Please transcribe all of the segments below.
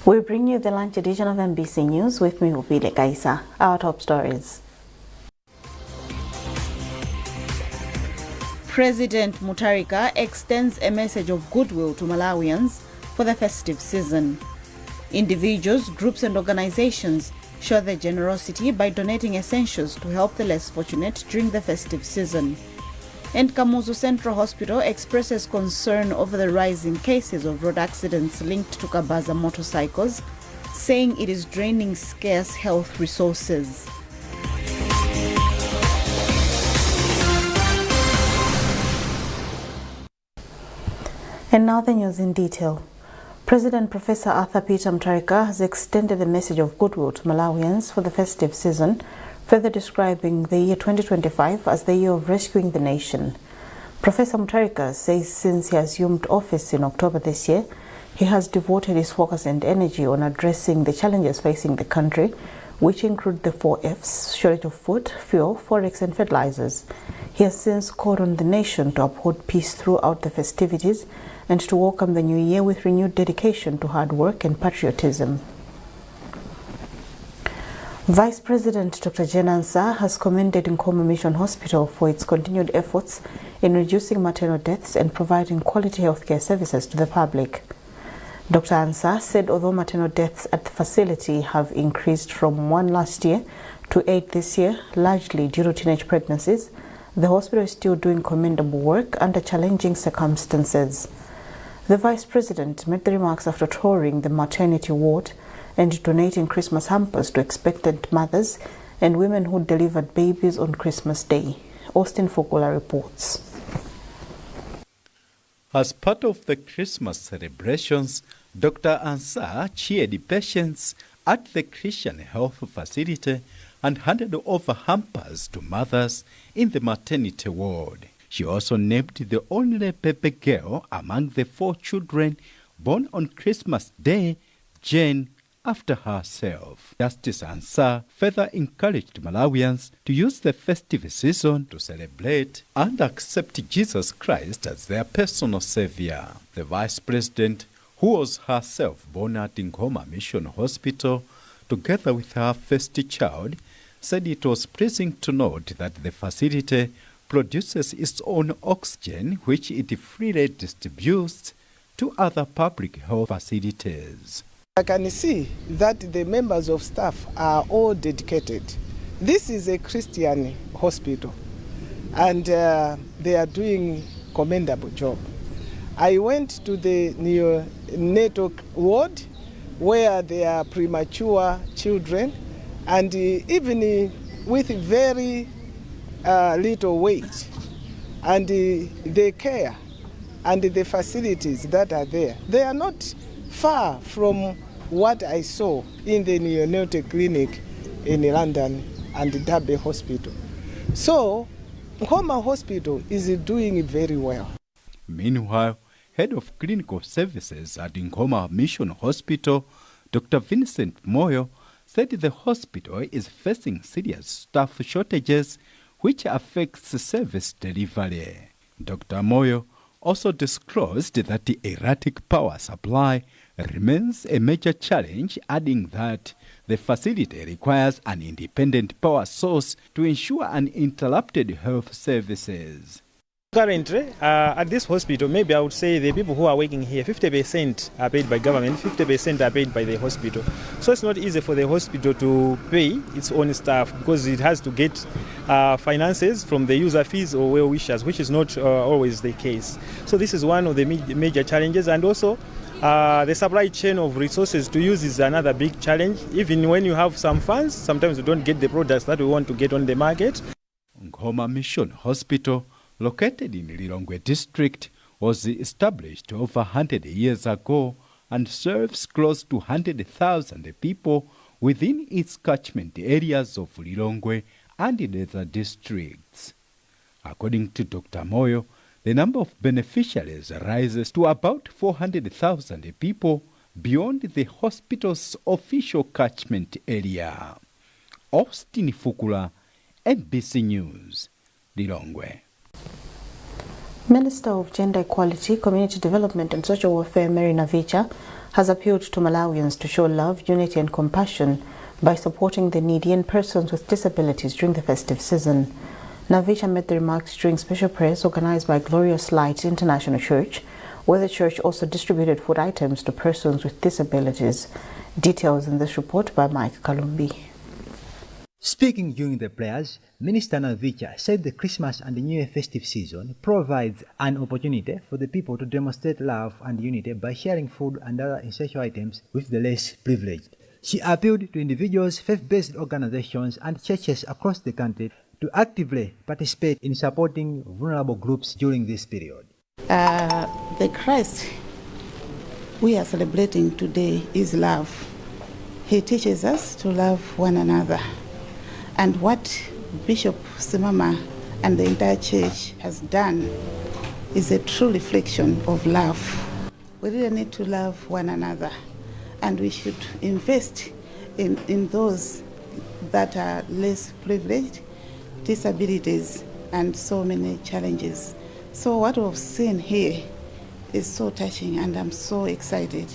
We bring you the lunch edition of MBC News with me, Upile Kaisa. Our top stories. President Mutharika extends a message of goodwill to Malawians for the festive season. Individuals, groups and organizations show their generosity by donating essentials to help the less fortunate during the festive season. And Kamuzu Central Hospital expresses concern over the rise in cases of road accidents linked to Kabaza motorcycles, saying it is draining scarce health resources. And now the news in detail. President Professor Arthur Peter Mutharika has extended a message of goodwill to Malawians for the festive season, further describing the year 2025 as the year of rescuing the nation. Professor Mutharika says since he assumed office in October this year, he has devoted his focus and energy on addressing the challenges facing the country, which include the 4 Fs, shortage of food, fuel, forex and fertilizers. He has since called on the nation to uphold peace throughout the festivities and to welcome the new year with renewed dedication to hard work and patriotism. Vice President Dr. Jane Ansah has commended Nkhani Mission Hospital for its continued efforts in reducing maternal deaths and providing quality healthcare services to the public. Dr. Ansah said although maternal deaths at the facility have increased from 1 last year to 8 this year, largely due to teenage pregnancies, the hospital is still doing commendable work under challenging circumstances. The Vice President made the remarks after touring the maternity ward and donating Christmas hampers to expectant mothers and women who delivered babies on Christmas Day. Austin Fukula reports. As part of the Christmas celebrations, Dr. Ansah cheered patients at the Christian Health Facility and handed over hampers to mothers in the maternity ward. She also named the only baby girl among the 4 children born on Christmas Day, Jane, after herself. Justice Ansah further encouraged Malawians to use the festive season to celebrate and accept Jesus Christ as their personal savior. The Vice President, who was herself born at Nkhani Mission Hospital together with her first child, said it was pleasing to note that the facility produces its own oxygen, which it freely distributes to other public health facilities. I can see that the members of staff are all dedicated. This is a Christian hospital and they are doing a commendable job. I went to the neonatal ward where there are premature children and even with very little weight, and the care and the facilities that are there, they are not far from what I saw in the neonatal clinic in London and Derby Hospital. So, Nkhani Hospital is doing very well. Meanwhile, Head of Clinical Services at Nkhani Mission Hospital, Dr. Vincent Moyo, said the hospital is facing serious staff shortages which affects service delivery. Dr. Moyo also disclosed that the erratic power supply remains a major challenge, adding that the facility requires an independent power source to ensure uninterrupted health services. Currently, at this hospital, maybe I would say the people who are working here, 50% are paid by government, 50% are paid by the hospital. So it's not easy for the hospital to pay its own staff because it has to get finances from the user fees or well-wishers, which is not always the case. So this is one of the major challenges, and also the supply chain of resources to use is another big challenge. Even when you have some funds, sometimes you don't get the products that we want to get on the market. Nkhani Mission Hospital, located in Lilongwe district, was established over 100 years ago and serves close to 100,000 people within its catchment areas of Lilongwe and in other districts. According to Dr. Moyo, the number of beneficiaries rises to about 400,000 people beyond the hospital's official catchment area. Austin Fukula, MBC News, Lilongwe. Minister of Gender Equality, Community Development and Social Welfare Mary Navicha has appealed to Malawians to show love, unity and compassion by supporting the needy and persons with disabilities during the festive season. Navisha made the remarks during special prayers organized by Glorious Light International Church, where the church also distributed food items to persons with disabilities. Details in this report by Mike Kalumbi. Speaking during the prayers, Minister Navisha said the Christmas and the New Year festive season provides an opportunity for the people to demonstrate love and unity by sharing food and other essential items with the less privileged. She appealed to individuals, faith-based organizations and churches across the country to actively participate in supporting vulnerable groups during this period. The Christ we are celebrating today is love. He teaches us to love one another. And what Bishop Simama and the entire church has done is a true reflection of love. We really need to love one another, and we should invest in those that are less privileged, disabilities, and so many challenges. So what we've seen here is so touching, and I'm so excited.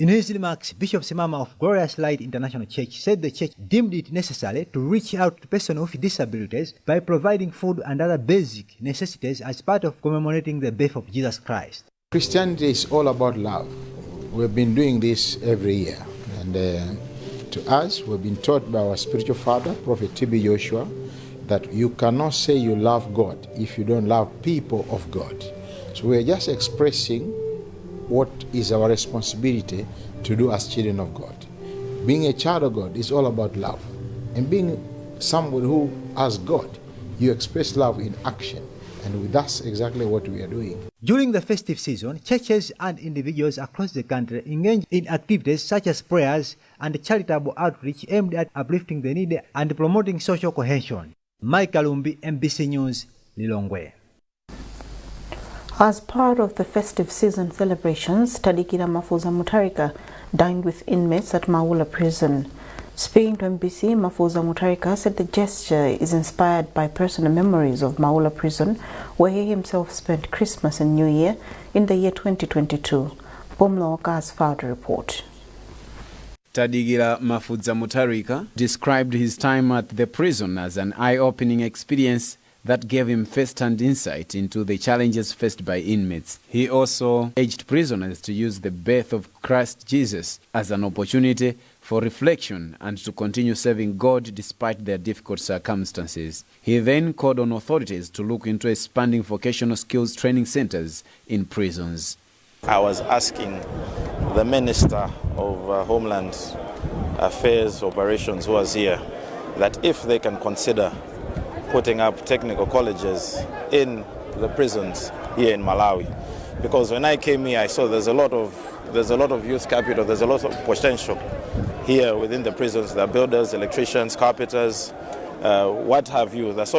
In his remarks, Bishop Simama of Glorious Light International Church said the church deemed it necessary to reach out to persons with disabilities by providing food and other basic necessities as part of commemorating the birth of Jesus Christ. Christianity is all about love. We've been doing this every year. And to us, we've been taught by our spiritual father, Prophet T.B. Joshua, that you cannot say you love God if you don't love people of God. So we're just expressing what is our responsibility to do as children of God. Being a child of God is all about love. And being someone who has God, you express love in action. And that's exactly what we are doing. During the festive season, churches and individuals across the country engage in activities such as prayers and charitable outreach aimed at uplifting the needy and promoting social cohesion. Mike Kalumbi, MBC News, Lilongwe. As part of the festive season celebrations, Tadikira Mafuza Mutarika dined with inmates at Maula prison. Speaking to MBC, Mafuza Mutarika said the gesture is inspired by personal memories of Maula prison, where he himself spent Christmas and New Year in the year 2022. Bomla Waka's further report. Tadigira Mafuza Mutarika described his time at the prison as an eye-opening experience that gave him first-hand insight into the challenges faced by inmates. He also urged prisoners to use the birth of Christ Jesus as an opportunity for reflection and to continue serving God despite their difficult circumstances. He then called on authorities to look into expanding vocational skills training centers in prisons. I was asking the Minister of Homeland Affairs Operations, who was here, that if they can consider putting up technical colleges in the prisons here in Malawi, because when I came here I saw there's a lot of youth capital, there's a lot of potential here within the prisons. There are builders, electricians, carpenters, what have you. There's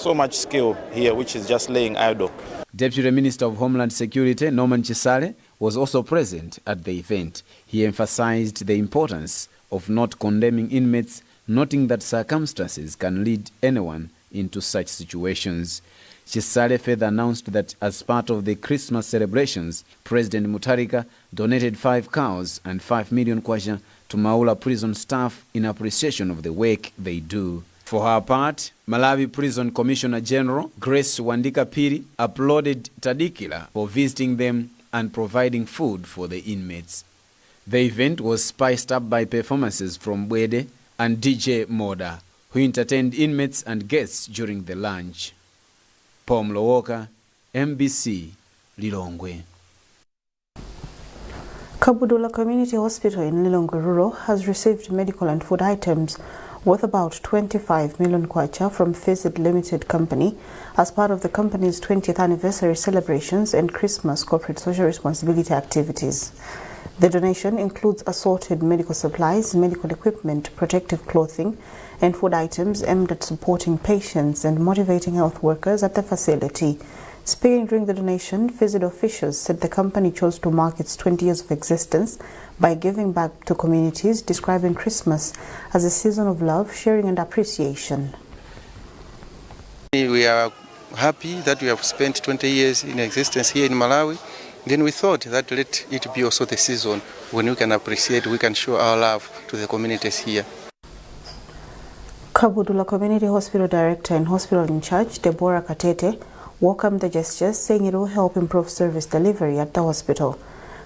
so much skill here which is just laying idle. Deputy Minister of Homeland Security Norman Chisale was also present at the event. He emphasized the importance of not condemning inmates, noting that circumstances can lead anyone into such situations. Chisale further announced that as part of the Christmas celebrations, President Mutarika donated 5 cows and 5 million kwacha to Maula prison staff in appreciation of the work they do. For her part, Malawi Prison Commissioner General Grace Wandika Piri applauded Tadikila for visiting them and providing food for the inmates. The event was spiced up by performances from Bwede and DJ Moda, who entertained inmates and guests during the lunch. Pom Lowoka, MBC, Lilongwe. Kabudula Community Hospital in Lilongwe Rural has received medical and food items worth about 25 million kwacha from Visit Limited Company as part of the company's 20th anniversary celebrations and Christmas corporate social responsibility activities. The donation includes assorted medical supplies, medical equipment, protective clothing, and food items aimed at supporting patients and motivating health workers at the facility. Speaking during the donation, Visit officials said the company chose to mark its 20 years of existence by giving back to communities, describing Christmas as a season of love, sharing, and appreciation. We are happy that we have spent 20 years in existence here in Malawi, Then we thought that let it be also the season when we can appreciate, we can show our love to the communities here. Kabudula Community Hospital Director and Hospital in Charge, Deborah Katete, welcomed the gestures, saying it will help improve service delivery at the hospital.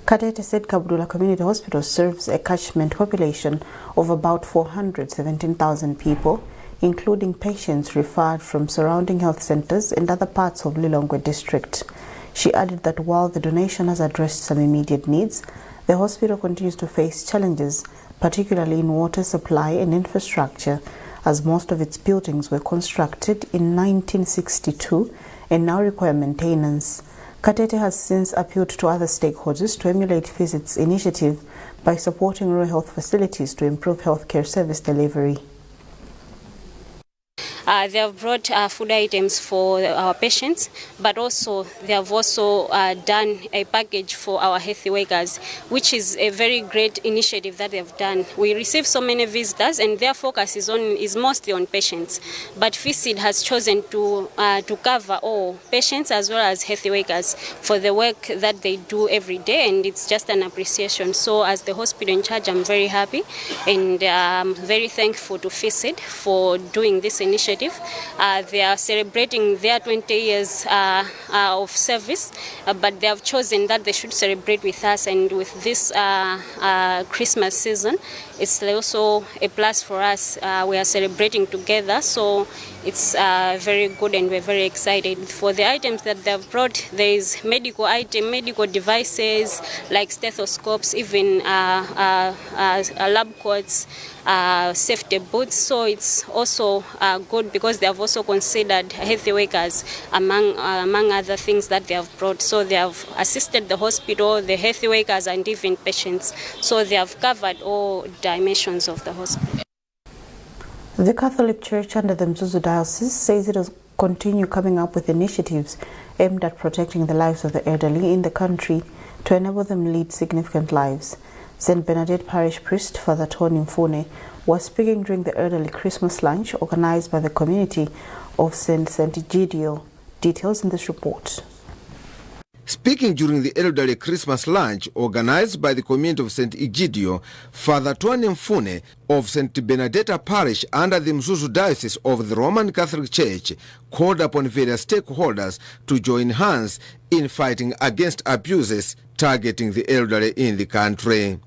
Katete said Kabudula Community Hospital serves a catchment population of about 417,000 people, including patients referred from surrounding health centers and other parts of Lilongwe district. She added that while the donation has addressed some immediate needs, the hospital continues to face challenges, particularly in water supply and infrastructure, as most of its buildings were constructed in 1962 and now require maintenance. Katete has since appealed to other stakeholders to emulate Visit's initiative by supporting rural health facilities to improve healthcare service delivery. They have brought food items for our patients, but also they have also done a package for our health workers, which is a very great initiative that they've done. We receive so many visitors, and their focus is mostly on patients. But Visit has chosen to cover all patients as well as health workers for the work that they do every day, and it's just an appreciation. So, as the hospital in charge, I'm very happy and very thankful to Visit for doing this initiative. They are celebrating their 20 years of service, but they have chosen that they should celebrate with us, and with this Christmas season, it's also a plus for us. We are celebrating together, so it's very good and we're very excited. For the items that they have brought, there is medical devices like stethoscopes, even lab coats, safety boots. So it's also good because they have also considered health workers among other things that they have brought. So they have assisted the hospital, the health workers, and even patients. So they have covered all dimensions of the hospital. The Catholic Church under the Mzuzu Diocese says it will continue coming up with initiatives aimed at protecting the lives of the elderly in the country to enable them lead significant lives. St. Bernadette Parish Priest Father Tony Mfune was speaking during the elderly Christmas lunch organized by the community of St. Egidio. Details in this report. Speaking during the elderly Christmas lunch organized by the community of St. Egidio, Father Tony Mfune of St. Bernadette Parish under the Mzuzu Diocese of the Roman Catholic Church called upon various stakeholders to join hands in fighting against abuses targeting the elderly in the country.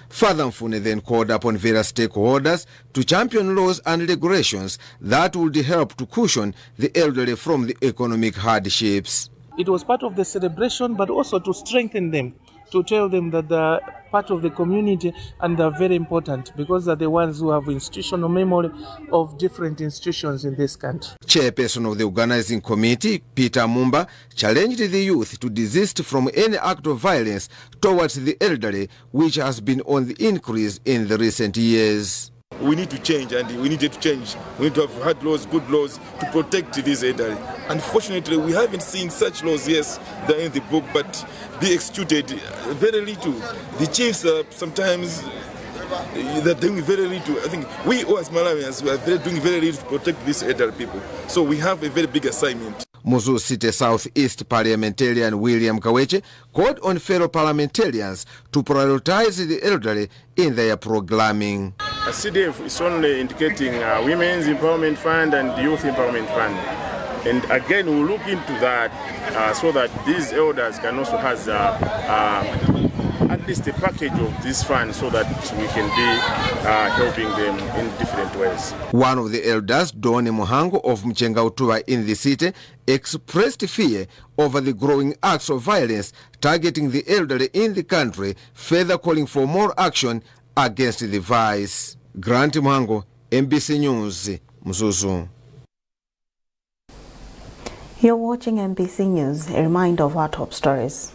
Father Mfune then called upon various stakeholders to champion laws and regulations that would help to cushion the elderly from the economic hardships. It was part of the celebration, but also to strengthen them, to tell them that they're part of the community and they're very important because they're the ones who have institutional memory of different institutions in this country. Chairperson of the organizing committee, Peter Mumba, challenged the youth to desist from any act of violence towards the elderly, which has been on the increase in the recent years. We need to change, and we needed to change. We need to have hard laws, good laws to protect these elderly. Unfortunately, we haven't seen such laws. Yes, they're in the book, but they executed very little. The chiefs sometimes they're doing very little. I think we as Malawians are doing very little to protect these elderly people. So we have a very big assignment. Muzu City Southeast parliamentarian William Kaweche called on fellow parliamentarians to prioritize the elderly in their programming. A CDF is only indicating Women's Empowerment Fund and Youth Empowerment Fund. And again, we'll look into that so that these elders can also have at least a package of this fund so that we can be helping them in different ways. One of the elders, Doni Muhango of Mchengautua in the city, expressed fear over the growing acts of violence targeting the elderly in the country, further calling for more action against the vice. Grant Muhango, MBC News, Mzuzu. You're watching MBC News. A reminder of our top stories.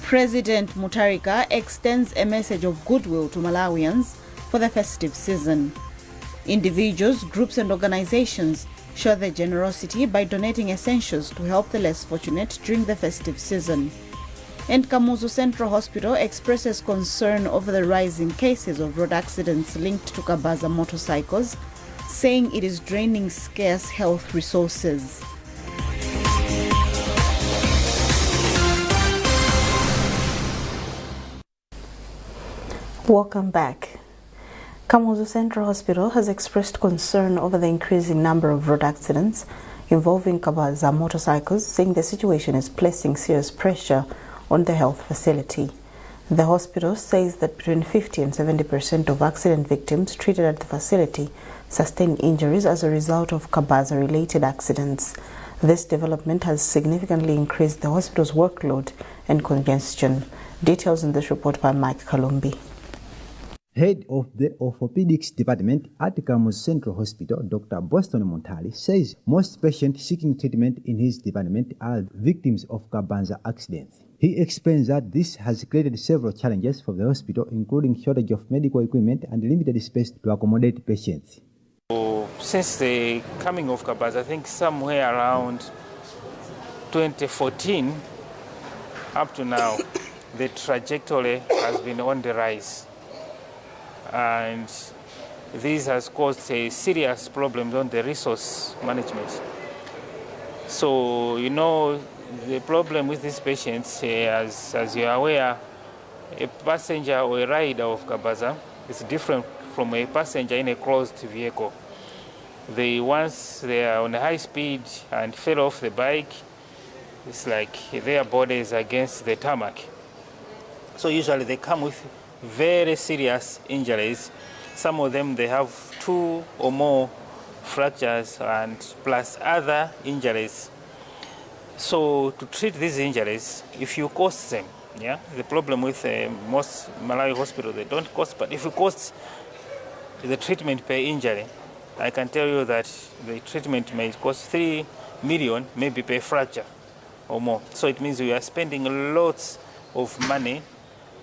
President Mutharika extends a message of goodwill to Malawians for the festive season. Individuals, groups and organizations show their generosity by donating essentials to help the less fortunate during the festive season. And Kamuzu Central Hospital expresses concern over the rising cases of road accidents linked to Kabaza motorcycles, saying it is draining scarce health resources. Welcome back. Kamuzu Central Hospital has expressed concern over the increasing number of road accidents involving Kabaza motorcycles, saying the situation is placing serious pressure on the health facility. The hospital says that between 50 and 70% of accident victims treated at the facility sustain injuries as a result of Kabaza-related accidents. This development has significantly increased the hospital's workload and congestion. Details in this report by Mike Kalumbi. Head of the Orthopedics Department at Kamuzu Central Hospital, Dr. Boston Montali, says most patients seeking treatment in his department are victims of Kabanza accidents. He explains that this has created several challenges for the hospital, including shortage of medical equipment and limited space to accommodate patients. Since the coming of Kabanza, I think somewhere around 2014 up to now, the trajectory has been on the rise. And this has caused a serious problems on the resource management. So, you know, the problem with these patients, as you are aware, a passenger or a rider of Kabaza is different from a passenger in a closed vehicle. Once they are on a high speed and fell off the bike, it's like their body is against the tarmac. So usually they come with very serious injuries. Some of them, they have 2 or more fractures and plus other injuries. So to treat these injuries, if you cost them, the problem with most Malawi hospitals, they don't cost, but if you cost the treatment per injury, I can tell you that the treatment may cost 3 million, maybe per fracture or more. So it means we are spending lots of money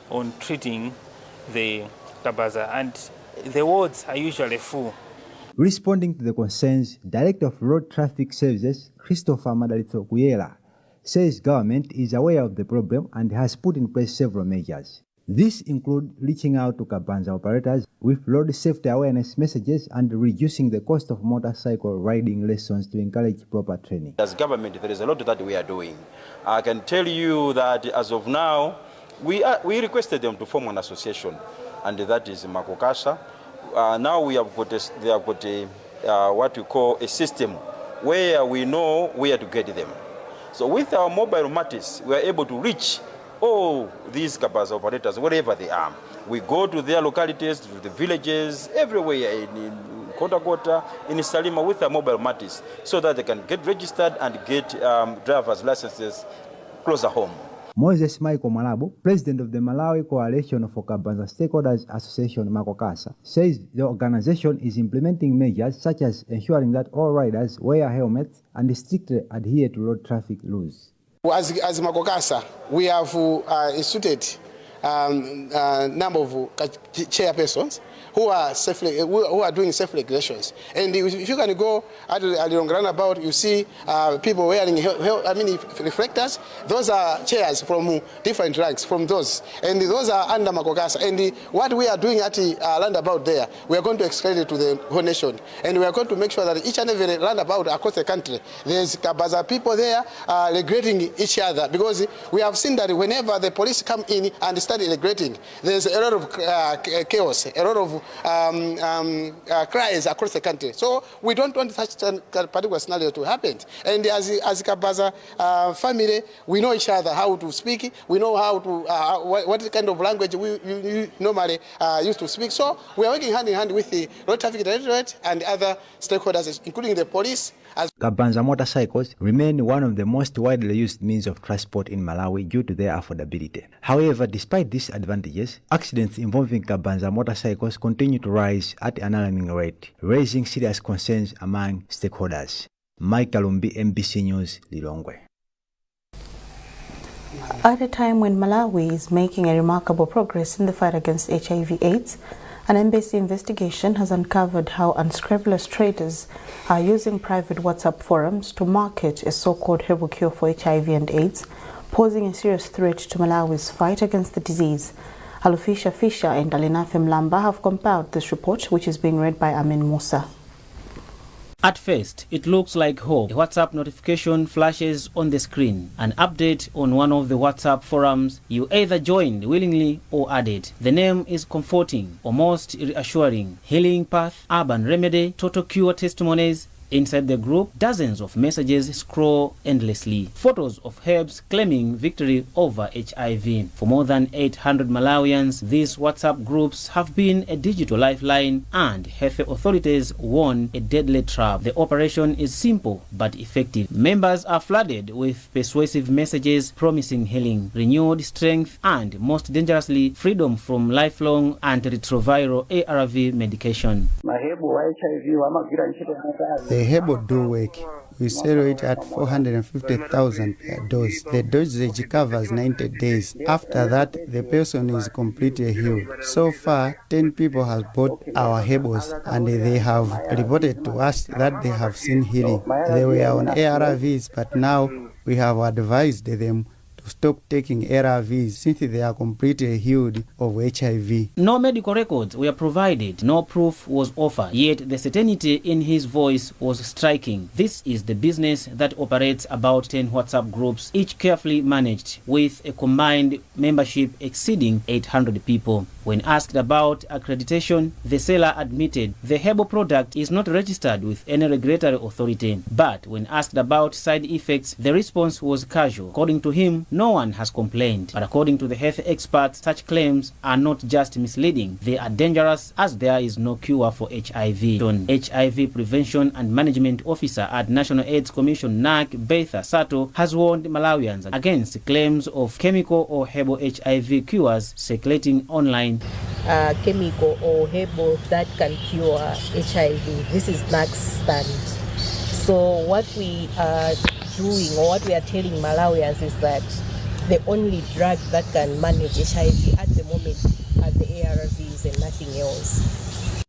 on treating the Kabaza, and the wards are usually full. Responding to the concerns, Director of Road Traffic Services, Christopher Madalitso Kuyela, says government is aware of the problem and has put in place several measures. These include reaching out to Kabanza operators with road safety awareness messages and reducing the cost of motorcycle riding lessons to encourage proper training. As government, there is a lot that we are doing. I can tell you that as of now, we requested them to form an association, and that is Makokasa. Now they have got what we call a system where we know where to get them. So with our mobile matis, we are able to reach all these Kabaza operators wherever they are. We go to their localities, to the villages, everywhere in Kota, in Salima with our mobile matis, so that they can get registered and get driver's licenses closer home. Moses Michael Malabu, president of the Malawi Coalition for Kabanza Stakeholders Association Makokasa, says the organization is implementing measures such as ensuring that all riders wear helmets and strictly adhere to road traffic rules. As Makokasa, we have instituted a number of chairpersons who are doing self-regulations. And if you can go at the long roundabout, you see people wearing reflectors. Those are chairs from different ranks from those. And those are under Makokasa. And what we are doing at the roundabout there, we are going to extend it to the whole nation. And we are going to make sure that each and every roundabout across the country, there's Kabaza people there regulating each other. Because we have seen that whenever the police come in and start regulating, there's a lot of chaos, a lot of cries across the country. So we don't want such a particular scenario to happen. And as Kabaza family, we know each other, how to speak. We know how to what kind of language we normally used to speak. So we are working hand in hand with the Road Traffic Directorate and other stakeholders, including the police. Kabanza motorcycles remain one of the most widely used means of transport in Malawi due to their affordability. However, despite these advantages, accidents involving Kabanza motorcycles continue to rise at an alarming rate, raising serious concerns among stakeholders. Mike Kalumbi, MBC News, Lilongwe. At a time when Malawi is making a remarkable progress in the fight against HIV/AIDS, an embassy investigation has uncovered how unscrupulous traders are using private WhatsApp forums to market a so-called herbal cure for HIV and AIDS, posing a serious threat to Malawi's fight against the disease. Alufisha Fisher and Alinafe Mlamba have compiled this report, which is being read by Amin Musa. At first, it looks like hope. A WhatsApp notification flashes on the screen. An update on one of the WhatsApp forums. You either joined willingly or added. The name is comforting, almost reassuring. Healing Path, Urban Remedy, Total Cure Testimonies. Inside the group, dozens of messages scroll endlessly. Photos of herbs claiming victory over HIV. For more than 800 Malawians, these WhatsApp groups have been a digital lifeline, and health authorities warn a deadly trap. The operation is simple but effective. Members are flooded with persuasive messages promising healing, renewed strength, and most dangerously, freedom from lifelong antiretroviral ARV medication. The herbal do work. We sell it at 450,000 per dose. The dosage covers 90 days. After that, the person is completely healed. So far, 10 people have bought our herbals, and they have reported to us that they have seen healing. They were on ARVs, but now we have advised them to stop taking ARVs since they are completely healed of HIV. No medical records were provided, no proof was offered, yet the certainty in his voice was striking. This is the business that operates about 10 WhatsApp groups, each carefully managed, with a combined membership exceeding 800 people. When asked about accreditation, the seller admitted the herbal product is not registered with any regulatory authority. But when asked about side effects, the response was casual. According to him, no one has complained. But according to the health experts, such claims are not just misleading, they are dangerous, as there is no cure for HIV. HIV Prevention and Management Officer at National AIDS Commission NAC, Betha Sato, has warned Malawians against claims of chemical or herbal HIV cures circulating online. Chemical or herbal that can cure HIV. This is NAC's stand. So what we are doing, or what we are telling Malawians, is that the only drug that can manage HIV at the moment are the ARVs and nothing else.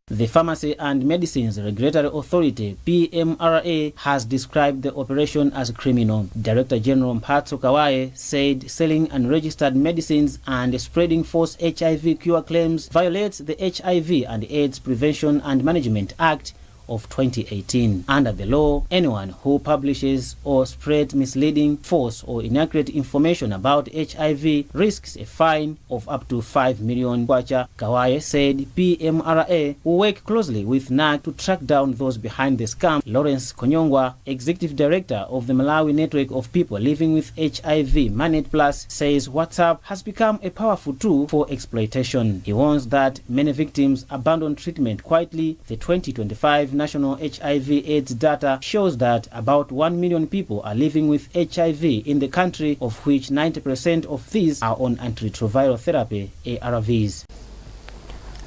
The Pharmacy and Medicines Regulatory Authority, PMRA, has described the operation as criminal. Director General Mphatso Kawaye said selling unregistered medicines and spreading false HIV cure claims violates the HIV and AIDS Prevention and Management Act of 2018. Under the law, anyone who publishes or spreads misleading, false or inaccurate information about HIV risks a fine of up to 5 million kwacha. Kawaye said PMRA will work closely with NAC to track down those behind the scam. Lawrence Konyongwa, Executive Director of the Malawi Network of People Living with HIV, Manage Plus, says WhatsApp has become a powerful tool for exploitation. He warns that many victims abandon treatment quietly. The 2025 National HIV/AIDS data shows that about 1 million people are living with HIV in the country, of which 90% of these are on antiretroviral therapy, ARVs.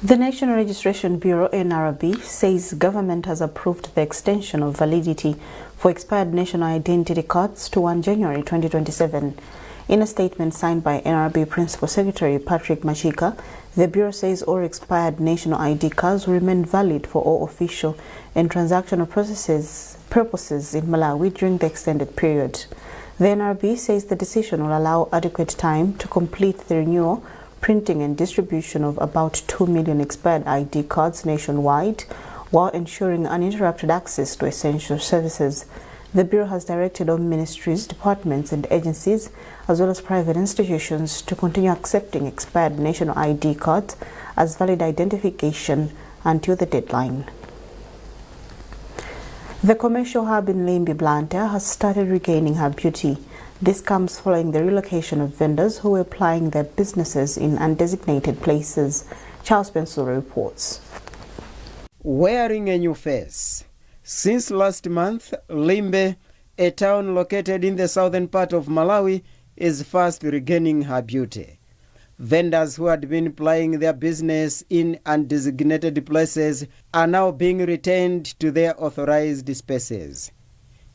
The National Registration Bureau, NRB, says government has approved the extension of validity for expired national identity cards to 1 January 2027. In a statement signed by NRB Principal Secretary Patrick Machika, the Bureau says all expired national ID cards will remain valid for all official and transactional purposes in Malawi during the extended period. The NRB says the decision will allow adequate time to complete the renewal, printing and distribution of about 2 million expired ID cards nationwide, while ensuring uninterrupted access to essential services. The Bureau has directed all ministries, departments and agencies, as well as private institutions, to continue accepting expired national ID cards as valid identification until the deadline. The commercial hub in Blantyre has started regaining her beauty. This comes following the relocation of vendors who were plying their businesses in undesignated places. Charles Pencil reports. Wearing a new face. Since last month, Limbe, a town located in the southern part of Malawi, is fast regaining her beauty. Vendors who had been plying their business in undesignated places are now being returned to their authorized spaces.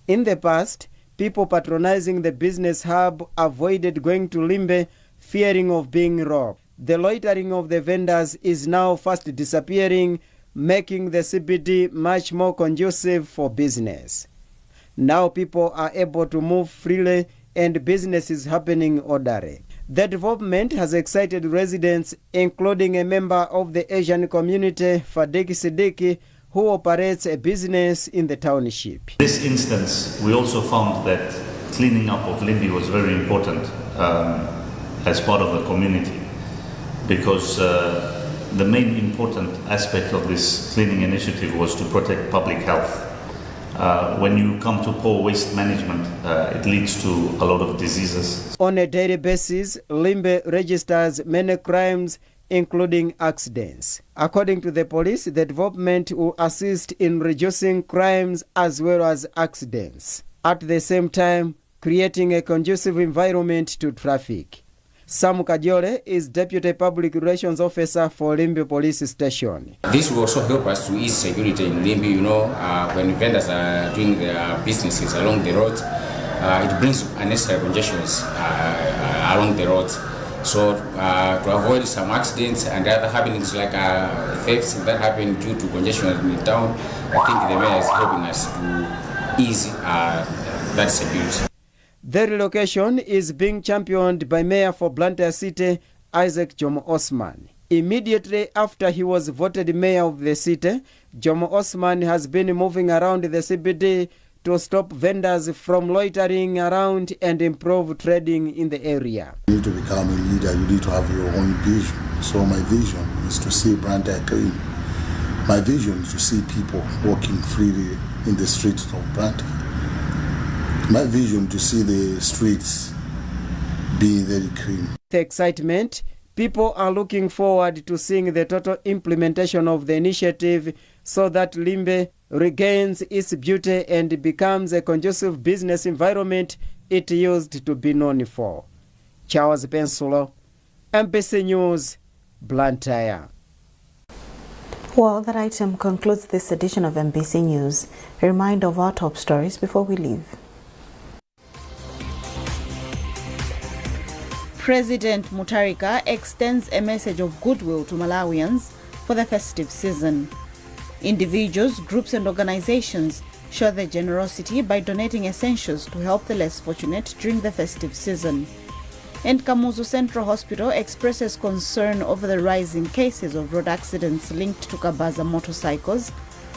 In the past, people patronizing the business hub avoided going to Limbe, fearing of being robbed. The loitering of the vendors is now fast disappearing, making the CBD much more conducive for business. Now people are able to move freely and business is happening orderly. The development has excited residents, including a member of the Asian community, Fadik Siddiqui, who operates a business in the township. In this instance, we also found that cleaning up of Limbe was very important as part of the community, because the main important aspect of this cleaning initiative was to protect public health. When you come to poor waste management, it leads to a lot of diseases. On a daily basis, Limbe registers many crimes, including accidents. According to the police, the development will assist in reducing crimes as well as accidents, at the same time creating a conducive environment to traffic. Sam Kajole is Deputy Public Relations Officer for Limbe Police Station. This will also help us to ease security in Limbe, when vendors are doing their businesses along the road, it brings unnecessary congestions along the road. So to avoid some accidents and other happenings like thefts that happen due to congestion in the town, I think the mayor is helping us to ease that security. The relocation is being championed by Mayor for Blantyre City, Isaac Jomo Osman. Immediately after he was voted mayor of the city, Jomo Osman has been moving around the CBD to stop vendors from loitering around and improve trading in the area. You need to become a leader, you need to have your own vision. So my vision is to see Blantyre clean. My vision is to see people walking freely in the streets of Blantyre. My vision to see the streets being very clean. The excitement, people are looking forward to seeing the total implementation of the initiative so that Limbe regains its beauty and becomes a conducive business environment it used to be known for. Charles Pensulo, MBC News, Blantyre. Well, that item concludes this edition of MBC News. A reminder of our top stories before we leave. President Mutharika extends a message of goodwill to Malawians for the festive season. Individuals, groups and organizations show their generosity by donating essentials to help the less fortunate during the festive season. And Kamuzu Central Hospital expresses concern over the rising cases of road accidents linked to Kabaza motorcycles,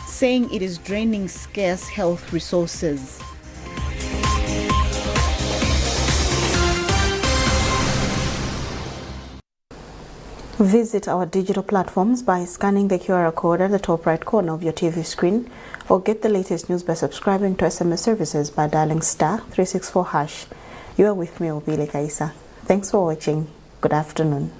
saying it is draining scarce health resources. Visit our digital platforms by scanning the QR code at the top right corner of your TV screen, or get the latest news by subscribing to SMS services by dialing *364#. You are with me, Obile Kaisa. Thanks for watching. Good afternoon.